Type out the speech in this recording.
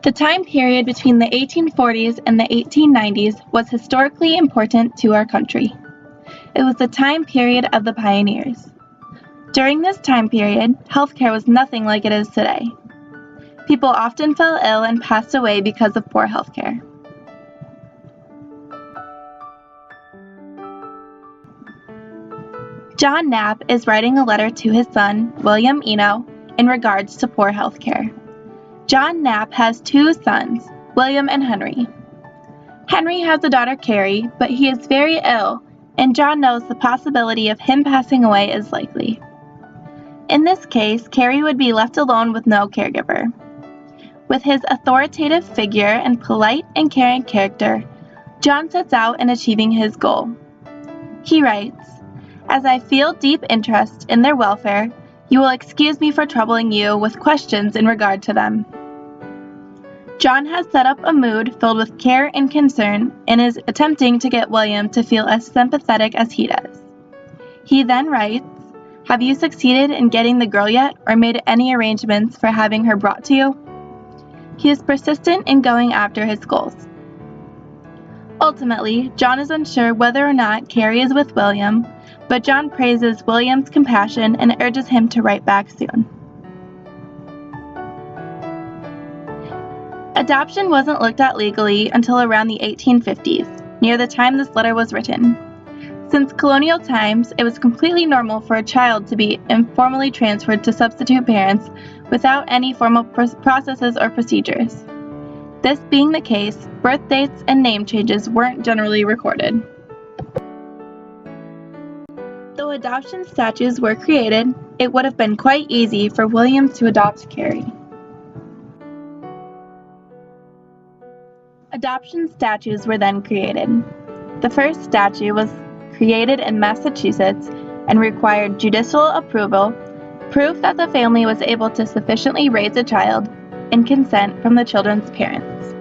The time period between the 1840s and the 1890s was historically important to our country. It was the time period of the pioneers. During this time period, healthcare was nothing like it is today. People often fell ill and passed away because of poor healthcare. John Knapp is writing a letter to his son, William Eno, in regards to poor healthcare. John Knapp has two sons, William and Henry. Henry has a daughter, Carrie, but he is very ill, and John knows the possibility of him passing away is likely. In this case, Carrie would be left alone with no caregiver. With his authoritative figure and polite and caring character, John sets out in achieving his goal. He writes, "As I feel deep interest in their welfare, you will excuse me for troubling you with questions in regard to them." John has set up a mood filled with care and concern and is attempting to get William to feel as sympathetic as he does. He then writes, "Have you succeeded in getting the girl yet, or made any arrangements for having her brought to you?" He is persistent in going after his goals. Ultimately, John is unsure whether or not Carrie is with William, but John praises William's compassion and urges him to write back soon. Adoption wasn't looked at legally until around the 1850s, near the time this letter was written. Since colonial times, it was completely normal for a child to be informally transferred to substitute parents without any formal processes or procedures. This being the case, birth dates and name changes weren't generally recorded. Though adoption statutes were created, it would have been quite easy for William to adopt Carrie. Adoption statutes were then created. The first statute was created in Massachusetts and required judicial approval, proof that the family was able to sufficiently raise a child, and consent from the children's parents.